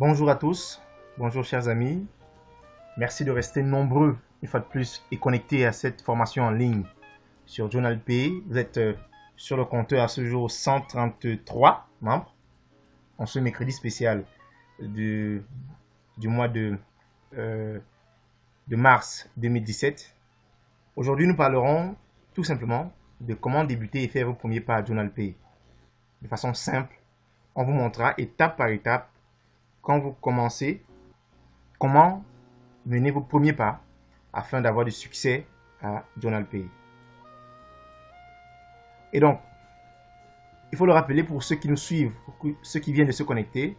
Bonjour à tous, bonjour chers amis. Merci de rester nombreux, une fois de plus, et connectés à cette formation en ligne sur JournalPay. Vous êtes sur le compteur à ce jour 133 membres en ce mercredi spécial du mois de mars 2017. Aujourd'hui, nous parlerons tout simplement de comment débuter et faire vos premiers pas à JournalPay. De façon simple, on vous montrera étape par étape quand vous commencez, comment mener vos premiers pas afin d'avoir du succès à JournalPay. Et donc, il faut le rappeler pour ceux qui nous suivent, pour ceux qui viennent de se connecter,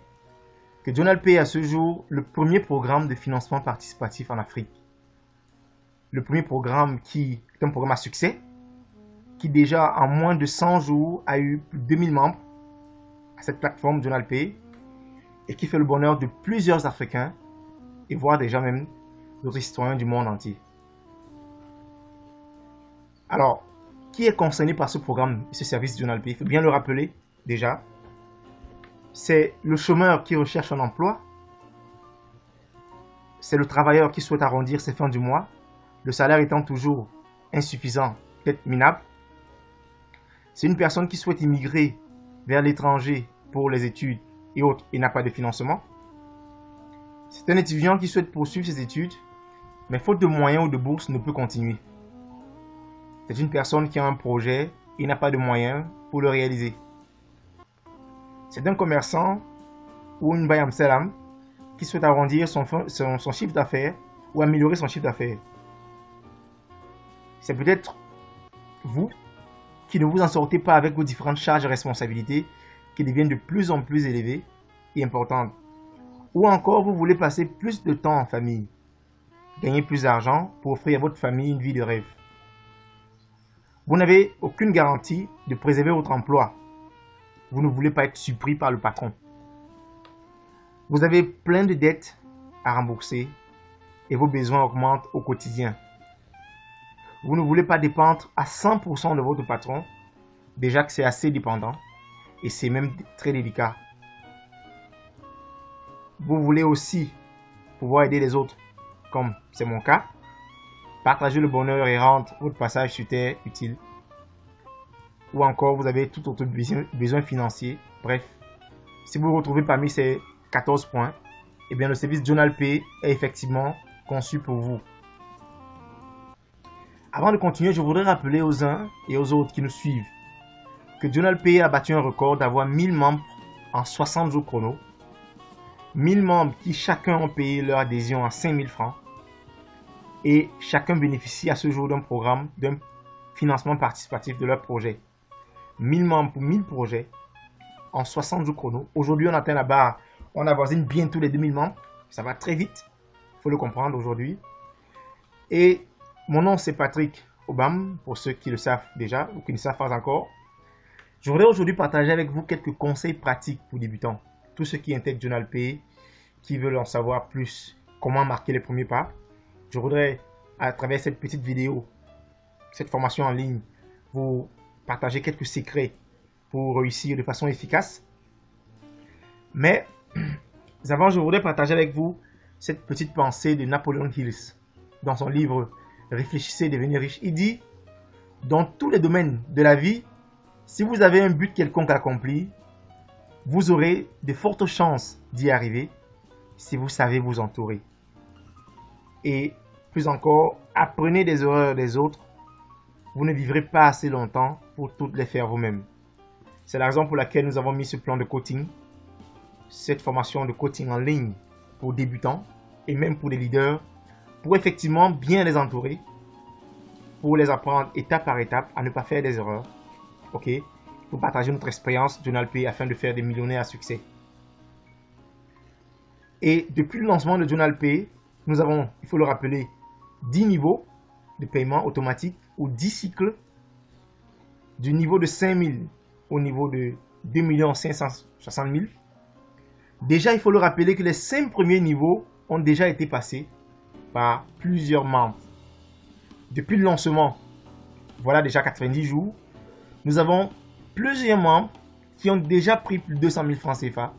que JournalPay est à ce jour le premier programme de financement participatif en Afrique. Le premier programme qui est un programme à succès, qui déjà en moins de 100 jours a eu plus de 2000 membres à cette plateforme JournalPay et qui fait le bonheur de plusieurs Africains et voire déjà même d'autres citoyens du monde entier. Alors, qui est concerné par ce programme et ce service JournalPay? Il faut bien le rappeler déjà. C'est le chômeur qui recherche un emploi. C'est le travailleur qui souhaite arrondir ses fins du mois, le salaire étant toujours insuffisant, peut-être minable. C'est une personne qui souhaite immigrer vers l'étranger pour les études et autres et n'a pas de financement. C'est un étudiant qui souhaite poursuivre ses études, mais faute de moyens ou de bourse ne peut continuer. C'est une personne qui a un projet et n'a pas de moyens pour le réaliser. C'est un commerçant ou une bayam salam qui souhaite arrondir son chiffre d'affaires ou améliorer son chiffre d'affaires. C'est peut-être vous qui ne vous en sortez pas avec vos différentes charges et responsabilités qui deviennent de plus en plus élevées et importantes. Ou encore vous voulez passer plus de temps en famille, gagner plus d'argent pour offrir à votre famille une vie de rêve. Vous n'avez aucune garantie de préserver votre emploi. Vous ne voulez pas être surpris par le patron. Vous avez plein de dettes à rembourser et vos besoins augmentent au quotidien. Vous ne voulez pas dépendre à 100% de votre patron, déjà que c'est assez dépendant et c'est même très délicat. Vous voulez aussi pouvoir aider les autres, comme c'est mon cas, partager le bonheur et rendre votre passage sur terre utile. Ou encore, vous avez tout autre besoin financier. Bref, si vous vous retrouvez parmi ces 14 points, eh bien le service JournalPay est effectivement conçu pour vous. Avant de continuer, je voudrais rappeler aux uns et aux autres qui nous suivent que JournalPay a battu un record d'avoir 1000 membres en 60 jours chrono. 1000 membres qui chacun ont payé leur adhésion à 5000 francs et chacun bénéficie à ce jour d'un programme, d'un financement participatif de leur projet. 1000 membres pour 1000 projets en 60 jours chrono. Aujourd'hui, on atteint la barre, on avoisine bientôt les 2000 membres. Ça va très vite, il faut le comprendre aujourd'hui. Et mon nom, c'est Patrick Obam, pour ceux qui le savent déjà ou qui ne savent pas encore. Je voudrais aujourd'hui partager avec vous quelques conseils pratiques pour débutants. Tous ceux qui intègrent JournalPay, qui veulent en savoir plus, comment marquer les premiers pas. Je voudrais, à travers cette petite vidéo, cette formation en ligne, vous partager quelques secrets pour réussir de façon efficace. Mais avant, je voudrais partager avec vous cette petite pensée de Napoleon Hills dans son livre Réfléchissez et devenez riche. Il dit, dans tous les domaines de la vie, si vous avez un but quelconque accompli, vous aurez de fortes chances d'y arriver si vous savez vous entourer. Et plus encore, apprenez des erreurs des autres. Vous ne vivrez pas assez longtemps pour toutes les faire vous-même. C'est la raison pour laquelle nous avons mis ce plan de coaching, cette formation de coaching en ligne pour débutants et même pour les leaders, pour effectivement bien les entourer, pour les apprendre étape par étape à ne pas faire des erreurs. Ok, pour partager notre expérience JournalPay afin de faire des millionnaires à succès. Et depuis le lancement de JournalPay, nous avons, il faut le rappeler, 10 niveaux de paiement automatique ou 10 cycles du niveau de 5000 au niveau de 2 560 000. Déjà, il faut le rappeler que les 5 premiers niveaux ont déjà été passés par plusieurs membres. Depuis le lancement, voilà déjà 90 jours, nous avons plusieurs membres qui ont déjà pris plus de 200 000 francs CFA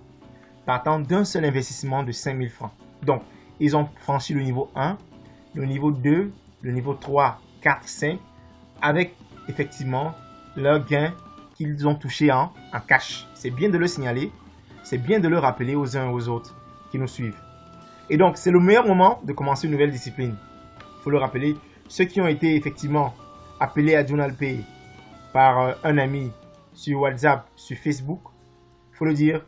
partant d'un seul investissement de 5000 francs. Donc, ils ont franchi le niveau 1, le niveau 2, le niveau 3, 4, 5, avec effectivement leur gain qu'ils ont touché en cash. C'est bien de le signaler, c'est bien de le rappeler aux uns et aux autres qui nous suivent. Et donc, c'est le meilleur moment de commencer une nouvelle discipline. Il faut le rappeler, ceux qui ont été effectivement appelés à JournalPay par un ami sur WhatsApp, sur Facebook, il faut le dire,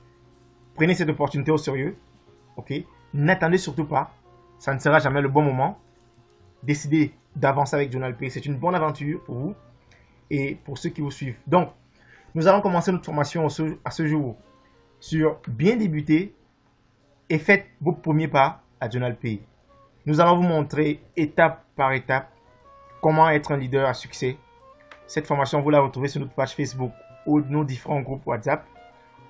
prenez cette opportunité au sérieux, ok? N'attendez surtout pas, ça ne sera jamais le bon moment. Décidez d'avancer avec JournalPay, c'est une bonne aventure pour vous et pour ceux qui vous suivent. Donc, nous allons commencer notre formation à ce jour sur bien débuter et faites vos premiers pas à JournalPay. Nous allons vous montrer étape par étape comment être un leader à succès. Cette formation, vous la retrouvez sur notre page Facebook ou nos différents groupes WhatsApp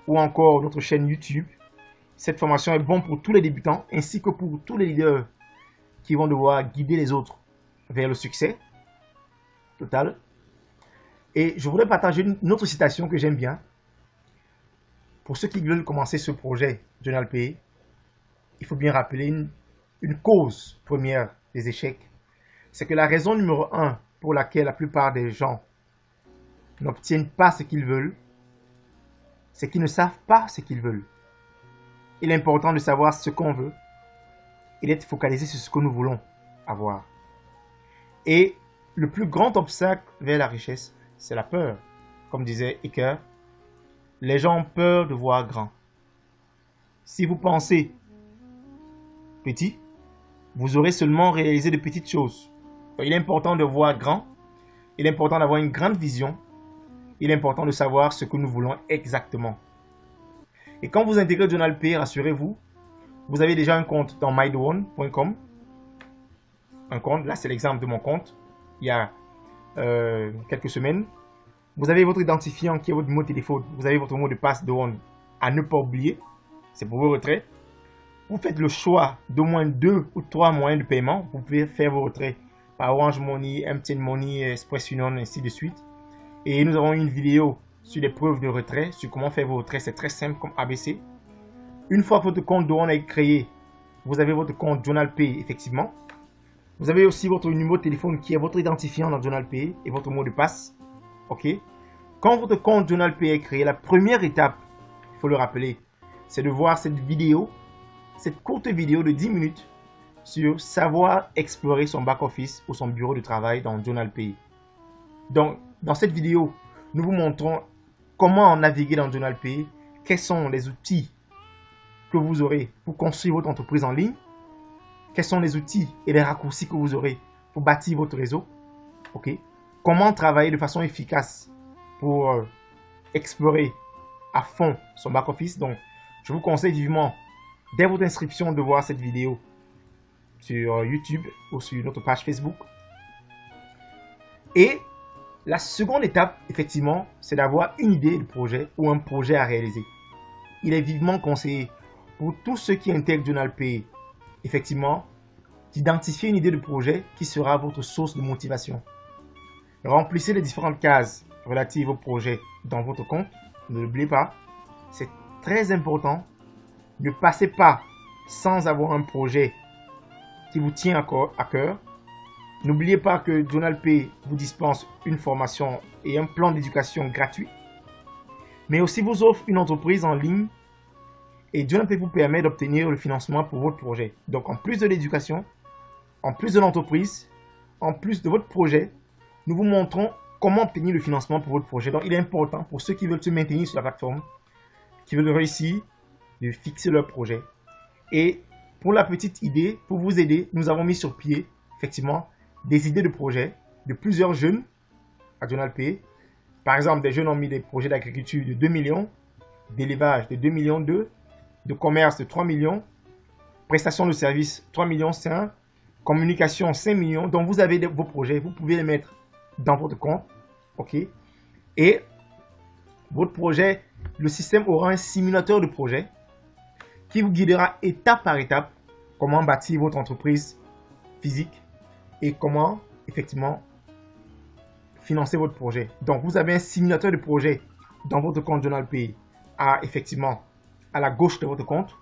ou encore notre chaîne YouTube. Cette formation est bonne pour tous les débutants ainsi que pour tous les leaders qui vont devoir guider les autres vers le succès total. Et je voudrais partager une autre citation que j'aime bien. Pour ceux qui veulent commencer ce projet JournalPay, il faut bien rappeler une cause première des échecs. C'est que la raison numéro 1 pour laquelle la plupart des gens n'obtiennent pas ce qu'ils veulent, c'est qu'ils ne savent pas ce qu'ils veulent. Il est important de savoir ce qu'on veut et d'être focalisé sur ce que nous voulons avoir. Et le plus grand obstacle vers la richesse, c'est la peur. Comme disait Iker, les gens ont peur de voir grand. Si vous pensez petit, vous aurez seulement réalisé de petites choses. Donc, il est important de voir grand. Il est important d'avoir une grande vision. Il est important de savoir ce que nous voulons exactement. Et quand vous intégrez JournalPay, rassurez-vous, vous avez déjà un compte dans mytheone.com. Un compte, là c'est l'exemple de mon compte, il y a quelques semaines. Vous avez votre identifiant qui est votre mot de téléphone. Vous avez votre mot de passe de One à ne pas oublier. C'est pour vos retraits. Vous faites le choix d'au moins 2 ou 3 moyens de paiement. Vous pouvez faire vos retraits par Orange Money, MTN Money, Express Union, ainsi de suite. Et nous avons une vidéo sur les preuves de retrait, sur comment faire vos retraits. C'est très simple comme ABC. Une fois que votre compte de One est créé, vous avez votre compte JournalPay, effectivement. Vous avez aussi votre numéro de téléphone qui est votre identifiant dans JournalPay et votre mot de passe. Ok. Quand votre compte JournalPay est créé, la première étape, il faut le rappeler, c'est de voir cette vidéo, cette courte vidéo de 10 minutes sur savoir explorer son back-office ou son bureau de travail dans JournalPay. Donc, dans cette vidéo, nous vous montrons comment naviguer dans JournalPay, quels sont les outils que vous aurez pour construire votre entreprise en ligne, quels sont les outils et les raccourcis que vous aurez pour bâtir votre réseau, ok? Comment travailler de façon efficace pour explorer à fond son back-office. Donc, je vous conseille vivement, dès votre inscription, de voir cette vidéo sur YouTube ou sur notre page Facebook. Et la seconde étape, effectivement, c'est d'avoir une idée de projet ou un projet à réaliser. Il est vivement conseillé pour tous ceux qui intègrent JournalPay, effectivement, d'identifier une idée de projet qui sera votre source de motivation. Remplissez les différentes cases relatives au projet dans votre compte. Ne l'oubliez pas, c'est très important. Ne passez pas sans avoir un projet qui vous tient à cœur. N'oubliez pas que JournalPay vous dispense une formation et un plan d'éducation gratuit, mais aussi vous offre une entreprise en ligne et JournalPay vous permet d'obtenir le financement pour votre projet. Donc en plus de l'éducation, en plus de l'entreprise, en plus de votre projet, nous vous montrons comment obtenir le financement pour votre projet. Donc il est important pour ceux qui veulent se maintenir sur la plateforme, qui veulent réussir, de fixer leur projet. Et pour la petite idée, pour vous aider, nous avons mis sur pied, effectivement, des idées de projets de plusieurs jeunes à JournalPay. Par exemple, des jeunes ont mis des projets d'agriculture de 2 millions, d'élevage de 2 millions 2, de commerce de 3 millions, prestations de services 3 millions 5, communication 5 millions. Donc vous avez vos projets, vous pouvez les mettre dans votre compte, ok? Et votre projet, le système aura un simulateur de projet qui vous guidera étape par étape comment bâtir votre entreprise physique et comment effectivement financer votre projet. Donc vous avez un simulateur de projet dans votre compte JournalPay à effectivement à la gauche de votre compte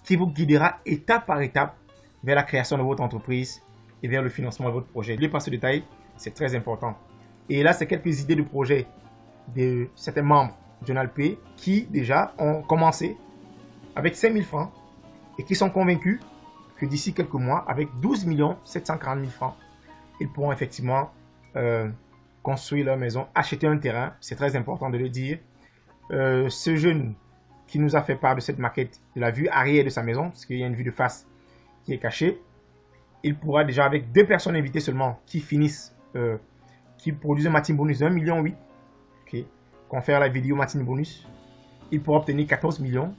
qui vous guidera étape par étape vers la création de votre entreprise et vers le financement de votre projet. N'oubliez pas ce détail, c'est très important. Et là, c'est quelques idées de projets de certains membres de Journal Pay qui déjà ont commencé avec 5 000 francs et qui sont convaincus que d'ici quelques mois, avec 12 740 000 francs, ils pourront effectivement construire leur maison, acheter un terrain. C'est très important de le dire. Ce jeune qui nous a fait part de cette maquette de la vue arrière de sa maison, parce qu'il y a une vue de face qui est cachée, il pourra déjà, avec 2 personnes invitées seulement qui finissent, qui produisent un matin bonus de 1,8 million, okay, qu'on fait la vidéo matin bonus, il pourra obtenir 14 millions.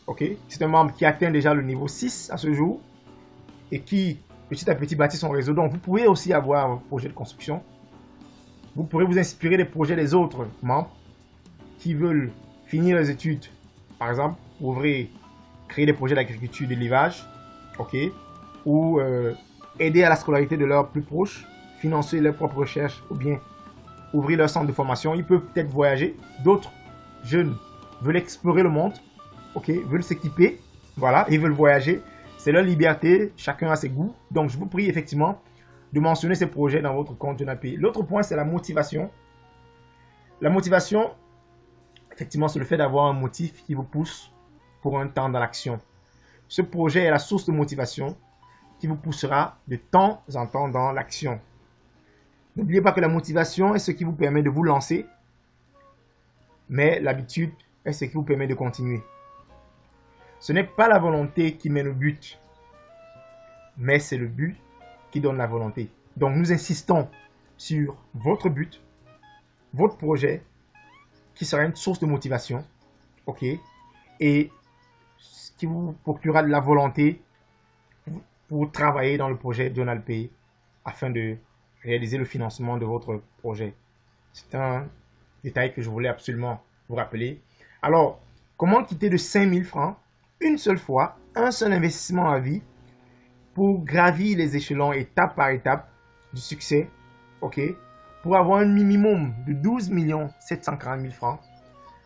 Okay. C'est un membre qui atteint déjà le niveau 6 à ce jour et qui petit à petit bâtit son réseau. Donc vous pouvez aussi avoir un projet de construction. Vous pourrez vous inspirer des projets des autres membres qui veulent finir les études. Par exemple, ouvrir, créer des projets d'agriculture, d'élevage, okay, ou aider à la scolarité de leurs plus proches, financer leurs propres recherches ou bien ouvrir leur centre de formation. Ils peuvent peut-être voyager. D'autres jeunes veulent explorer le monde, okay, veulent s'équiper, voilà, ils veulent voyager. C'est leur liberté, chacun a ses goûts. Donc, je vous prie effectivement de mentionner ces projets dans votre compte Journal Pay. L'autre point, c'est la motivation. La motivation, effectivement, c'est le fait d'avoir un motif qui vous pousse pour un temps dans l'action. Ce projet est la source de motivation qui vous poussera de temps en temps dans l'action. N'oubliez pas que la motivation est ce qui vous permet de vous lancer, mais l'habitude est ce qui vous permet de continuer. Ce n'est pas la volonté qui mène au but, mais c'est le but qui donne la volonté. Donc nous insistons sur votre but, votre projet, qui sera une source de motivation, ok, et ce qui vous procurera de la volonté pour travailler dans le projet Journal Pay afin de réaliser le financement de votre projet. C'est un détail que je voulais absolument vous rappeler. Alors, comment quitter de 5 000 francs une seule fois, un seul investissement à vie pour gravir les échelons étape par étape du succès, ok, pour avoir un minimum de 12 740 000 francs.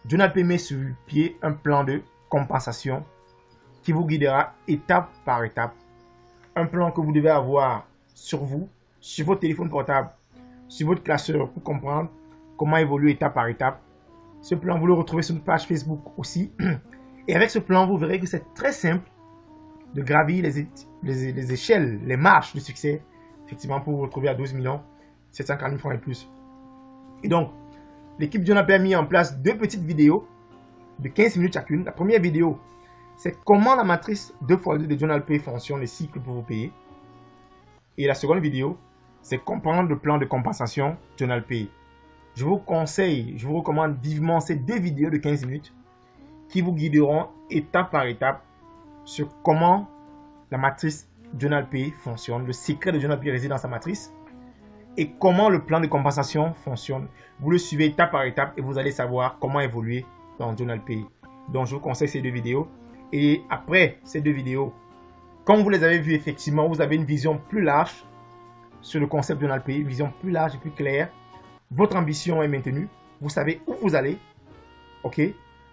Journal Pay met sur pied un plan de compensation qui vous guidera étape par étape. Un plan que vous devez avoir sur vous, sur votre téléphone portable, sur votre classeur pour comprendre comment évoluer étape par étape. Ce plan, vous le retrouvez sur notre page Facebook aussi. Et avec ce plan, vous verrez que c'est très simple de gravir les échelles, les marches de succès, effectivement, pour vous retrouver à 12 740 000 francs et plus. Et donc, l'équipe Journal Pay a mis en place 2 petites vidéos de 15 minutes chacune. La première vidéo, c'est comment la matrice 2x2 de Journal Pay fonctionne, les cycles pour vous payer. Et la seconde vidéo, c'est comprendre le plan de compensation Journal Pay. Je vous conseille, je vous recommande vivement ces 2 vidéos de 15 minutes qui vous guideront étape par étape sur comment la matrice Journal Pay fonctionne. Le secret de Journal Pay réside dans sa matrice et comment le plan de compensation fonctionne. Vous le suivez étape par étape et vous allez savoir comment évoluer dans Journal Pay. Donc, je vous conseille ces 2 vidéos. Et après ces 2 vidéos, quand vous les avez vues, effectivement, vous avez une vision plus large sur le concept Journal Pay, une vision plus large et plus claire. Votre ambition est maintenue. Vous savez où vous allez. Ok?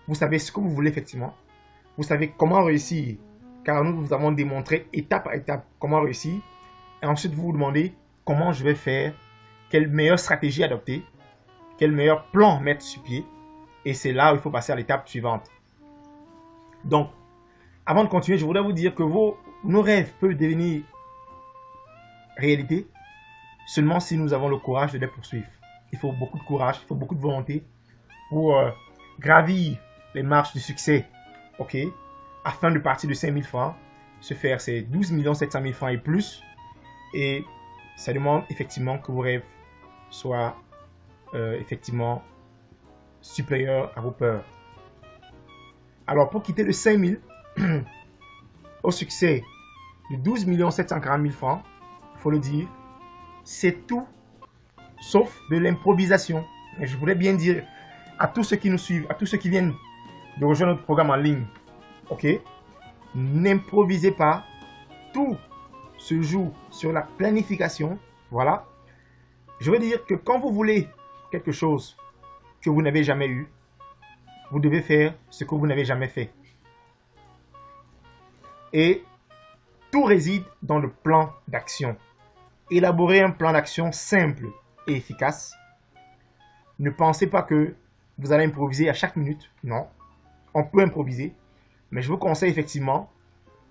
Vous savez ce que vous voulez effectivement. Vous savez comment réussir. Car nous vous avons démontré étape par étape comment réussir. Et ensuite, vous vous demandez comment je vais faire, quelle meilleure stratégie adopter, quel meilleur plan mettre sur pied. Et c'est là où il faut passer à l'étape suivante. Donc, avant de continuer, je voudrais vous dire que nos rêves peuvent devenir réalité seulement si nous avons le courage de les poursuivre. Il faut beaucoup de courage, il faut beaucoup de volonté pour gravir les marches du succès, ok, afin de partir de 5 000 francs, se faire ces 12 700 000 francs et plus. Et ça demande effectivement que vos rêves soient effectivement supérieurs à vos peurs. Alors, pour quitter de 5 000 au succès de 12 740 000 francs, il faut le dire, c'est tout sauf de l'improvisation. Et je voudrais bien dire à tous ceux qui nous suivent, à tous ceux qui viennent de rejoindre notre programme en ligne, ok, n'improvisez pas, tout se joue sur la planification, voilà. Je veux dire que quand vous voulez quelque chose que vous n'avez jamais eu, vous devez faire ce que vous n'avez jamais fait. Et tout réside dans le plan d'action. Élaborer un plan d'action simple et efficace. Ne pensez pas que vous allez improviser à chaque minute. Non, on peut improviser. Mais je vous conseille effectivement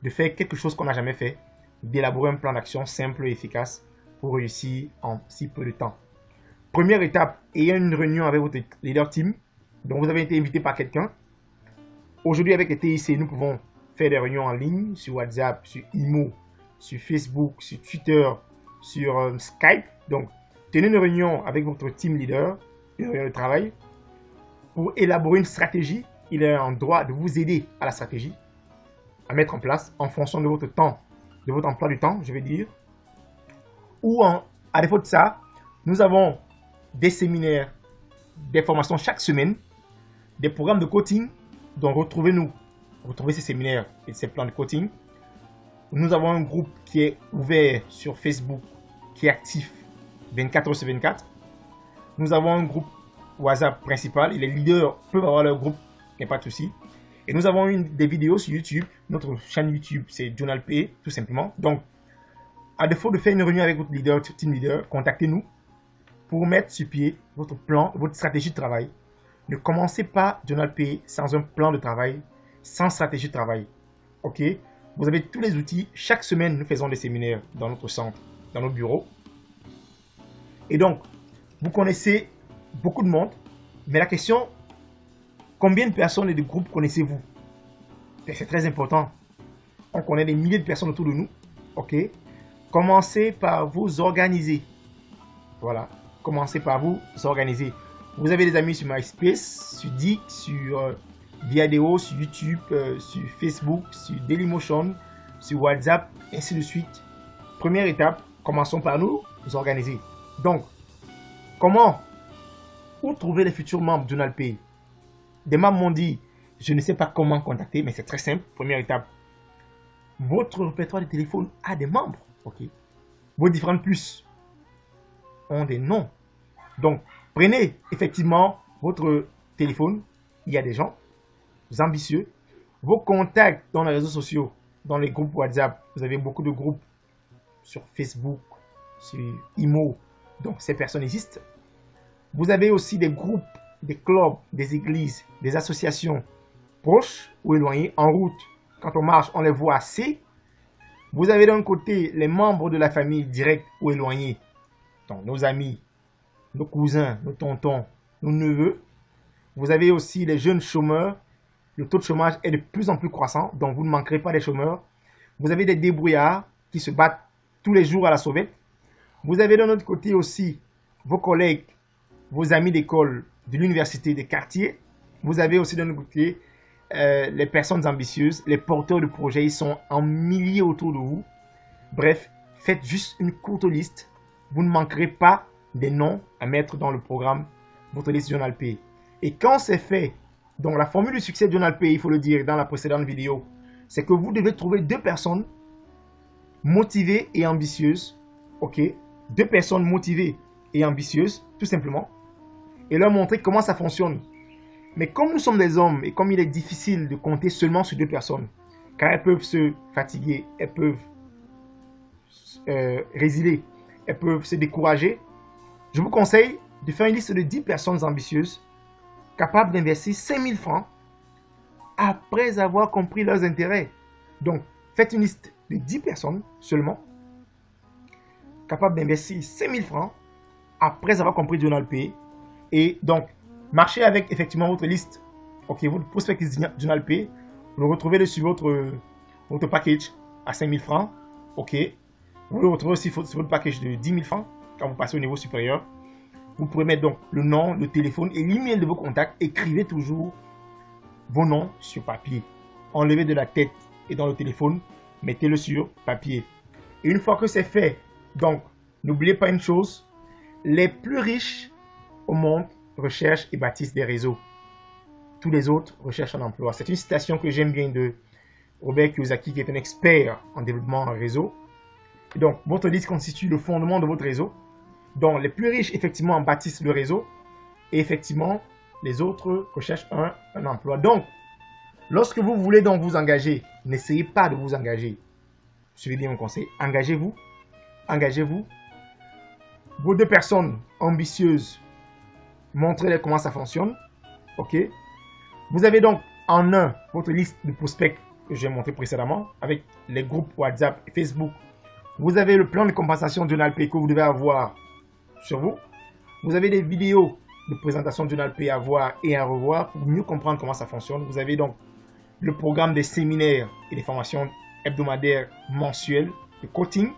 de faire quelque chose qu'on n'a jamais fait, d'élaborer un plan d'action simple et efficace pour réussir en si peu de temps. Première étape, ayez une réunion avec votre leader team, dont vous avez été invité par quelqu'un. Aujourd'hui, avec les TIC, nous pouvons faire des réunions en ligne sur WhatsApp, sur Imo, sur Facebook, sur Twitter, sur Skype. Donc, tenez une réunion avec votre team leader, une réunion de travail, pour élaborer une stratégie. Il est en droit de vous aider à la stratégie, à mettre en place en fonction de votre temps, de votre emploi du temps, je vais dire. Ou à défaut de ça, nous avons des séminaires, des formations chaque semaine, des programmes de coaching. Donc retrouvez-nous, retrouvez ces séminaires et ces plans de coaching. Nous avons un groupe qui est ouvert sur Facebook, qui est actif 24h/24. Nous avons un groupe WhatsApp principal et les leaders peuvent avoir leur groupe, il n'y a pas de souci. Et nous avons des vidéos sur YouTube. Notre chaîne YouTube, c'est JournalPay, tout simplement. Donc, à défaut de faire une réunion avec votre leader, team leader, contactez-nous pour mettre sur pied votre plan, votre stratégie de travail. Ne commencez pas JournalPay sans un plan de travail, sans stratégie de travail. Ok? Vous avez tous les outils. Chaque semaine, nous faisons des séminaires dans notre centre, dans nos bureaux. Et donc, vous connaissez beaucoup de monde, mais la question, combien de personnes et de groupes connaissez-vous? C'est très important. On connaît des milliers de personnes autour de nous. Ok? Commencez par vous organiser. Voilà. Commencez par vous organiser. Vous avez des amis sur MySpace, sur Dix, sur Viadeo, sur YouTube, sur Facebook, sur Dailymotion, sur WhatsApp, ainsi de suite. Première étape, commençons par nous organiser. Donc, où trouver les futurs membres de JournalPay? Des membres m'ont dit, je ne sais pas comment contacter, mais c'est très simple. Première étape, votre répertoire de téléphone a des membres. Ok. Vos différentes puces ont des noms. Donc, prenez effectivement votre téléphone. Il y a des gens ambitieux. Vos contacts dans les réseaux sociaux, dans les groupes WhatsApp. Vous avez beaucoup de groupes sur Facebook, sur Imo. Donc, ces personnes existent. Vous avez aussi des groupes, des clubs, des églises, des associations proches ou éloignées, en route. Quand on marche, on les voit assez. Vous avez d'un côté les membres de la famille directs ou éloignés, donc nos amis, nos cousins, nos tontons, nos neveux. Vous avez aussi les jeunes chômeurs. Le taux de chômage est de plus en plus croissant, donc vous ne manquerez pas des chômeurs. Vous avez des débrouillards qui se battent tous les jours à la sauvette. Vous avez d'un autre côté aussi vos collègues, vos amis d'école, de l'université, des quartiers. Vous avez aussi d'un autre côté les personnes ambitieuses, les porteurs de projets, ils sont en milliers autour de vous. Bref, faites juste une courte liste. Vous ne manquerez pas des noms à mettre dans le programme, votre liste JournalPay. Et quand c'est fait, donc la formule du succès de JournalPay, il faut le dire dans la précédente vidéo, c'est que vous devez trouver 2 personnes motivées et ambitieuses. Ok, 2 personnes motivées et ambitieuses, tout simplement, et leur montrer comment ça fonctionne. Mais comme nous sommes des hommes et comme il est difficile de compter seulement sur 2 personnes, car elles peuvent se fatiguer, elles peuvent résilier, elles peuvent se décourager, je vous conseille de faire une liste de 10 personnes ambitieuses capables d'investir 5 000 francs après avoir compris leurs intérêts. Donc, faites une liste de 10 personnes seulement capables d'investir 5 000 francs après avoir compris JournalPay. Et donc, marchez avec effectivement votre liste. Ok, votre prospect JournalPay. Vous le retrouvez sur votre package à 5 000 francs. Ok. Vous le retrouvez aussi sur votre package de 10 000 francs quand vous passez au niveau supérieur. Vous pouvez mettre donc le nom, le téléphone et l'email de vos contacts. Écrivez toujours vos noms sur papier. Enlevez de la tête et dans le téléphone, mettez-le sur papier. Et une fois que c'est fait, donc, n'oubliez pas une chose, les plus riches au monde recherchent et bâtissent des réseaux. Tous les autres recherchent un emploi. C'est une citation que j'aime bien de Robert Kiyosaki, qui est un expert en développement en réseau. Et donc, votre liste constitue le fondement de votre réseau. Donc, les plus riches, effectivement, bâtissent le réseau. Et effectivement, les autres recherchent un emploi. Donc, lorsque vous voulez donc vous engager N'essayez pas de vous engager. Suivez bien mon conseil. Engagez-vous. Engagez-vous. Vos 2 personnes ambitieuses, montrez-les comment ça fonctionne. OK? Vous avez donc en un votre liste de prospects que j'ai montré précédemment avec les groupes WhatsApp et Facebook. Vous avez le plan de compensation JournalPay que vous devez avoir sur vous. Vous avez des vidéos de présentation JournalPay à voir et à revoir pour mieux comprendre comment ça fonctionne. Vous avez donc le programme des séminaires et des formations hebdomadaires mensuelles de coaching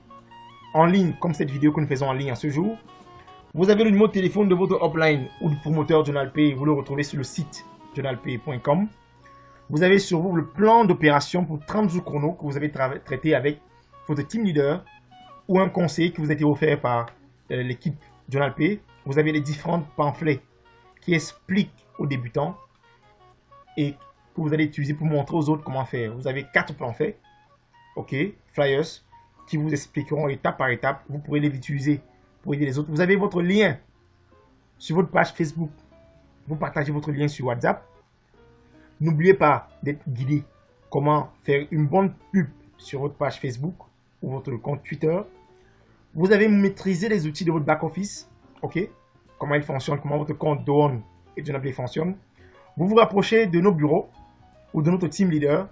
en ligne, comme cette vidéo que nous faisons en ligne en ce jour. Vous avez le numéro de téléphone de votre upline ou du promoteur JournalPay. Vous le retrouvez sur le site journalpay.com. Vous avez sur vous le plan d'opération pour 30 jours chrono que vous avez traité avec votre team leader ou un conseiller qui vous a été offert par l'équipe JournalPay. Vous avez les différents pamphlets qui expliquent aux débutants et que vous allez utiliser pour montrer aux autres comment faire. Vous avez 4 pamphlets, OK, flyers, qui vous expliqueront étape par étape. Vous pourrez les utiliser pour aider les autres. Vous avez votre lien sur votre page Facebook. Vous partagez votre lien sur WhatsApp. N'oubliez pas d'être guidé. Comment faire une bonne pub sur votre page Facebook ou votre compte Twitter. Vous avez maîtrisé les outils de votre back-office. OK? Comment ils fonctionnent, comment votre compte Dawn et JournalPay fonctionne. Vous vous rapprochez de nos bureaux ou de notre team leader.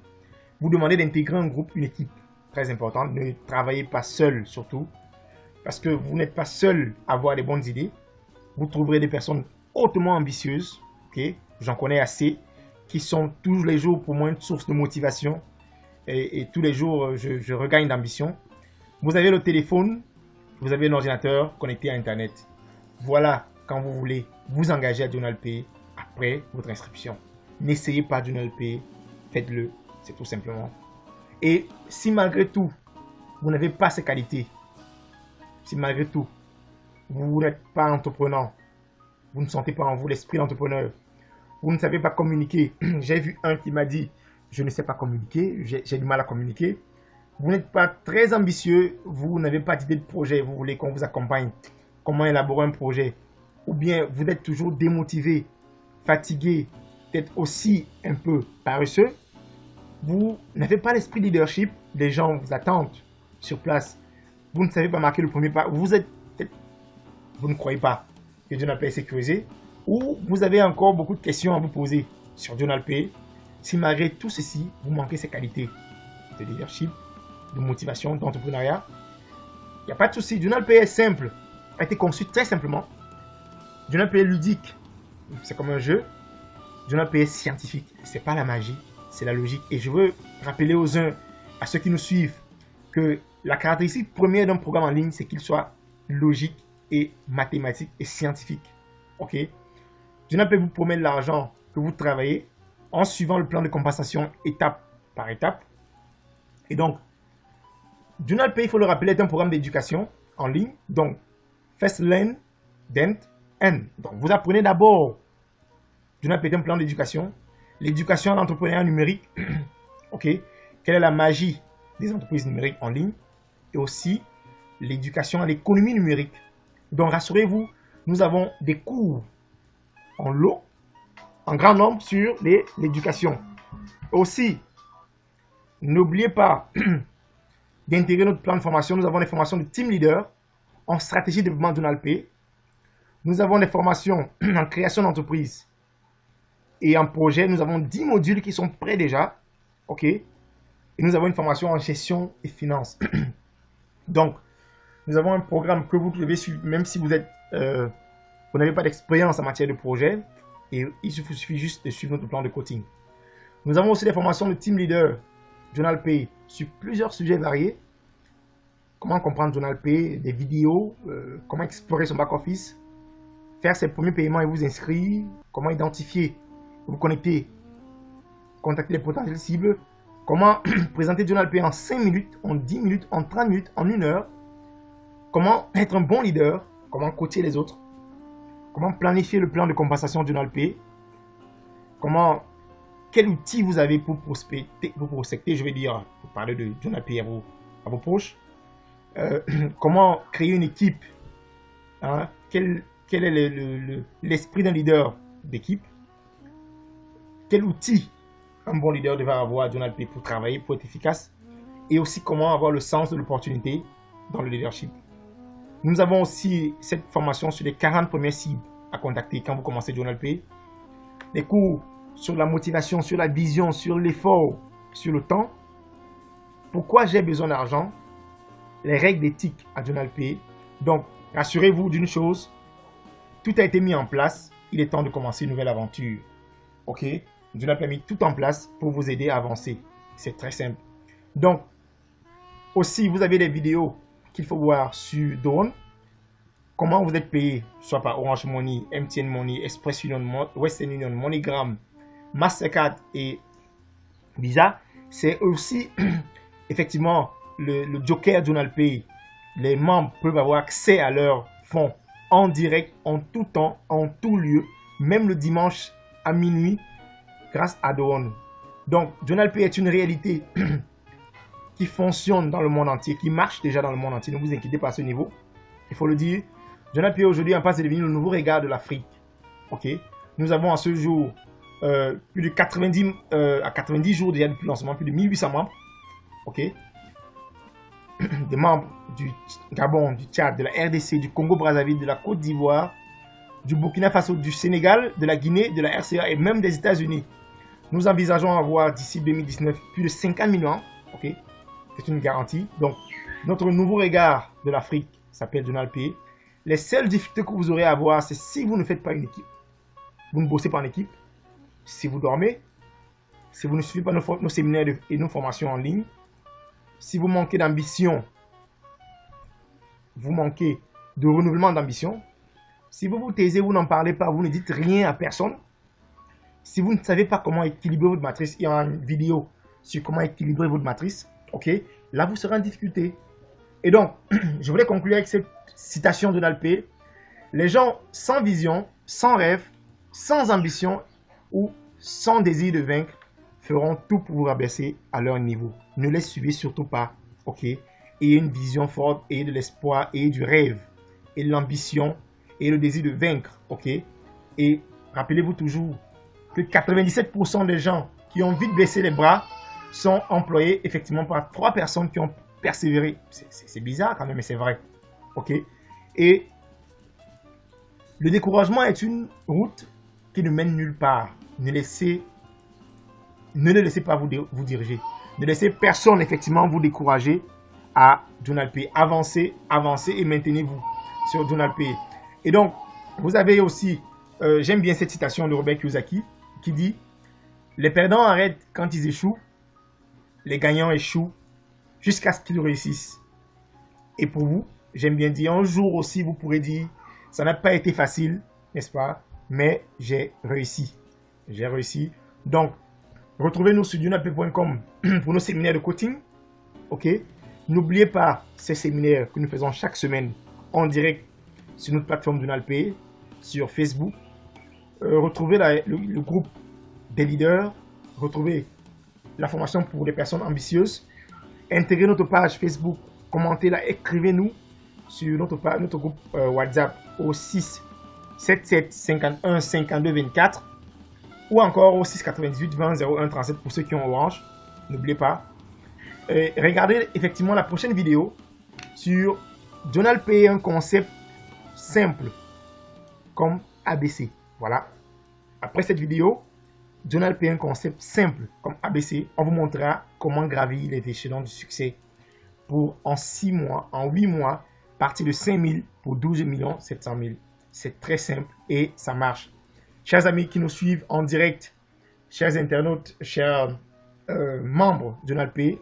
Vous demandez d'intégrer un groupe, une équipe. Très important. Ne travaillez pas seul surtout. Parce que vous n'êtes pas seul à avoir des bonnes idées. Vous trouverez des personnes hautement ambitieuses. OK? J'en connais assez. Qui sont tous les jours pour moi une source de motivation. Et tous les jours, je regagne d'ambition. Vous avez le téléphone. Vous avez l'ordinateur connecté à Internet. Voilà, quand vous voulez vous engager à JournalPay après votre inscription. N'essayez pas JournalPay. Faites-le. C'est tout simplement. Et si malgré tout, vous n'avez pas ces qualités, si malgré tout, vous n'êtes pas entrepreneur, vous ne sentez pas en vous l'esprit d'entrepreneur, vous ne savez pas communiquer. J'ai vu un qui m'a dit, je ne sais pas communiquer, j'ai du mal à communiquer. Vous n'êtes pas très ambitieux, vous n'avez pas d'idée de projet, vous voulez qu'on vous accompagne, comment élaborer un projet. Ou bien vous êtes toujours démotivé, fatigué, peut-être aussi un peu paresseux. Vous n'avez pas l'esprit de leadership, les gens vous attendent sur place. Vous ne savez pas marquer le premier pas, vous ne croyez pas que JournalPay est sécurisé, ou vous avez encore beaucoup de questions à vous poser sur JournalPay. Si malgré tout ceci, vous manquez ces qualités de leadership, de motivation, d'entrepreneuriat, il n'y a pas de souci. JournalPay est simple, a été conçu très simplement. JournalPay est ludique, c'est comme un jeu. JournalPay est scientifique, c'est pas la magie, c'est la logique. Et je veux rappeler aux uns, à ceux qui nous suivent, que la caractéristique première d'un programme en ligne, c'est qu'il soit logique et mathématique et scientifique. OK? JournalPay vous promet de l'argent que vous travaillez en suivant le plan de compensation étape par étape. Et donc, JournalPay, il faut le rappeler, est un programme d'éducation en ligne. Donc, First Learn, then End. Donc, vous apprenez d'abord. JournalPay est un plan d'éducation. L'éducation à l'entrepreneuriat numérique. OK? Quelle est la magie des entreprises numériques en ligne? Et aussi, l'éducation à l'économie numérique. Donc, rassurez-vous, nous avons des cours en lot, en grand nombre sur l'éducation. Aussi, n'oubliez pas d'intégrer notre plan de formation. Nous avons des formations de team leader en stratégie de développement JournalPay. Nous avons des formations en création d'entreprise et en projet. Nous avons 10 modules qui sont prêts déjà. OK? Et nous avons une formation en gestion et finance. Donc, nous avons un programme que vous devez suivre, même si vous n'avez pas d'expérience en matière de projet. Et il suffit juste de suivre notre plan de coaching. Nous avons aussi des formations de team leader JournalPay sur plusieurs sujets variés. Comment comprendre JournalPay, des vidéos, comment explorer son back-office, faire ses premiers paiements et vous inscrire, comment identifier, vous connecter, contacter les potentiels cibles, comment présenter JournalPay en 5 minutes, en 10 minutes, en 30 minutes, en 1 heure, comment être un bon leader, comment coacher les autres, comment planifier le plan de compensation JournalPay, quel outil vous avez pour prospecter, je vais dire, pour parler de JournalPay à vos proches, comment créer une équipe, hein, quel est l'esprit d'un leader d'équipe, quel outil un bon leader devrait avoir à Journal Pay pour travailler, pour être efficace, et aussi comment avoir le sens de l'opportunité dans le leadership. Nous avons aussi cette formation sur les 40 premières cibles à contacter quand vous commencez Journal Pay. Des cours sur la motivation, sur la vision, sur l'effort, sur le temps. Pourquoi j'ai besoin d'argent? Les règles d'éthique à Journal Pay. Donc, rassurez-vous d'une chose, tout a été mis en place. Il est temps de commencer une nouvelle aventure. Ok? Journal Pay a mis tout en place pour vous aider à avancer. C'est très simple. Donc, aussi, vous avez des vidéos qu'il faut voir sur Dawn. Comment vous êtes payé, soit par Orange Money, MTN Money, Express Union, Western Union, MoneyGram, Mastercard et Visa. C'est aussi effectivement le Joker Journal Pay. Les membres peuvent avoir accès à leurs fonds en direct, en tout temps, en tout lieu, même le dimanche à minuit, grâce à Dawn. Donc, Journal Pay est une réalité qui fonctionne dans le monde entier, qui marche déjà dans le monde entier. Ne vous inquiétez pas à ce niveau. Il faut le dire. Journal Pay aujourd'hui en passe de devenir le nouveau regard de l'Afrique. Ok. Nous avons à ce jour plus de 90 jours déjà depuis le lancement, plus de 1800 membres. Ok. Des membres du Gabon, du Tchad, de la RDC, du Congo-Brazzaville, de la Côte d'Ivoire, du Burkina Faso, du Sénégal, de la Guinée, de la RCA et même des États-Unis. Nous envisageons avoir d'ici 2019 plus de 50 millions. Ok. C'est une garantie. Donc, notre nouveau regard de l'Afrique s'appelle Journal Pay. Les seules difficultés que vous aurez à avoir, c'est si vous ne faites pas une équipe. Vous ne bossez pas en équipe. Si vous dormez. Si vous ne suivez pas nos séminaires et nos formations en ligne. Si vous manquez d'ambition. Vous manquez de renouvellement d'ambition. Si vous vous taisez, vous n'en parlez pas, vous ne dites rien à personne. Si vous ne savez pas comment équilibrer votre matrice, il y a une vidéo sur comment équilibrer votre matrice. Ok, là vous serez en difficulté. Et donc, je voulais conclure avec cette citation de Journal Pay. Les gens sans vision, sans rêve, sans ambition ou sans désir de vaincre feront tout pour vous rabaisser à leur niveau. Ne les suivez surtout pas. Ok, ayez une vision forte, ayez de l'espoir, ayez du rêve, et de l'ambition, et le désir de vaincre. Ok, et rappelez-vous toujours que 97% des gens qui ont vite baissé les bras sont employés effectivement par 3 personnes qui ont persévérer. C'est bizarre quand même, mais c'est vrai. Ok. Et le découragement est une route qui ne mène nulle part. Ne le laissez pas vous diriger. Ne laissez personne effectivement vous décourager à Journal Pay. Avancez, avancez et maintenez-vous sur Journal Pay. Et donc, vous avez aussi, j'aime bien cette citation de Robert Kiyosaki qui dit: les perdants arrêtent quand ils échouent, les gagnants échouent jusqu'à ce qu'ils réussissent. Et pour vous, j'aime bien dire, un jour aussi, vous pourrez dire, ça n'a pas été facile, n'est-ce pas? Mais j'ai réussi. J'ai réussi. Donc, retrouvez-nous sur journalpay.com pour nos séminaires de coaching. Ok? N'oubliez pas ces séminaires que nous faisons chaque semaine en direct sur notre plateforme Journal Pay, sur Facebook. Retrouvez le groupe des leaders. Retrouvez la formation pour les personnes ambitieuses. Intégrez notre page Facebook, commentez-la, écrivez-nous sur notre groupe WhatsApp au 6 77 51 52 24 ou encore au 6 98 20 01 37 pour ceux qui ont Orange. N'oubliez pas. Regardez effectivement la prochaine vidéo sur Journal Pay, un concept simple comme ABC. Voilà. Après cette vidéo, Journal Pay, un concept simple comme ABC, on vous montrera comment gravir les échelons du succès pour en 6 mois, en 8 mois, partir de 5 000 pour 12 700 000. C'est très simple et ça marche. Chers amis qui nous suivent en direct, chers internautes, chers membres de Journal Pay,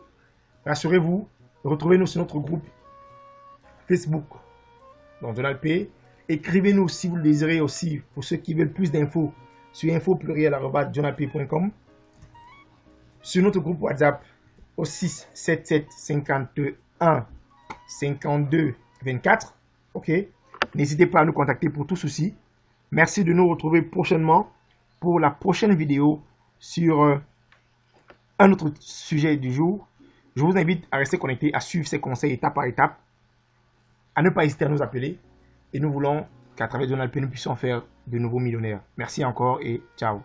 rassurez-vous, retrouvez-nous sur notre groupe Facebook, donc Journal Pay. Écrivez-nous si vous le désirez aussi, pour ceux qui veulent plus d'infos, sur info@journalpay.com, sur notre groupe WhatsApp au 6 77 51 52 24. Ok, n'hésitez pas à nous contacter pour tout souci. Merci de nous retrouver prochainement pour la prochaine vidéo sur un autre sujet du jour. Je vous invite à rester connecté, à suivre ces conseils étape par étape, à ne pas hésiter à nous appeler, et nous voulons qu'à travers Journal Pay, nous puissions faire de nouveaux millionnaires. Merci encore et ciao.